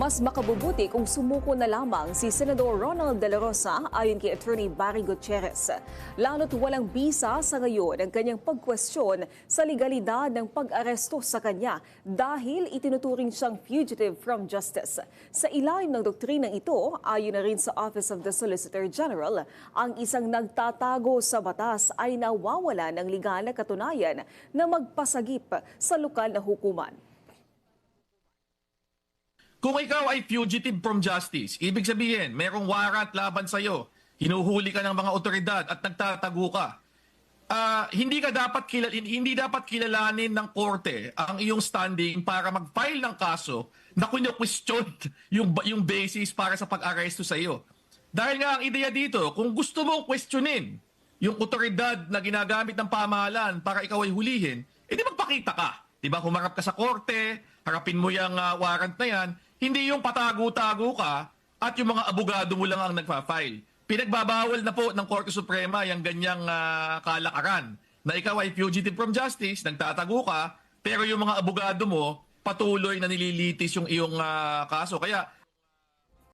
Mas makabubuti kung sumuko na lamang si Senador Ronald De La Rosa ayon kay Attorney Barry Gutierrez. Lalo't walang bisa sa ngayon ang kanyang pagkwestiyon sa legalidad ng pag-aresto sa kanya dahil itinuturing siyang fugitive from justice. Sa ilalim ng doktrinang ito, ayon na rin sa Office of the Solicitor General, ang isang nagtatago sa batas ay nawawala ng legal na katunayan na magpasagip sa lokal na hukuman. Kung ikaw ay fugitive from justice, ibig sabihin, merong warrant laban sa'yo, hinuhuli ka ng mga otoridad at nagtatago ka, hindi dapat kilalanin ng korte ang iyong standing para mag-file ng kaso na question yung basis para sa pag-aresto sa iyo. Dahil nga ang ideya dito, kung gusto mong questionin yung otoridad na ginagamit ng pamahalaan para ikaw ay hulihin, edi magpakita ka. Diba? Humarap ka sa korte, harapin mo yung warrant na yan, hindi yung patago-tago ka at yung mga abogado mo lang ang nagpa-file. Pinagbabawal na po ng Korte Suprema yung ganyang kalakaran na ikaw ay fugitive from justice, nagtatago ka, pero yung mga abogado mo patuloy na nililitis yung iyong kaso. Kaya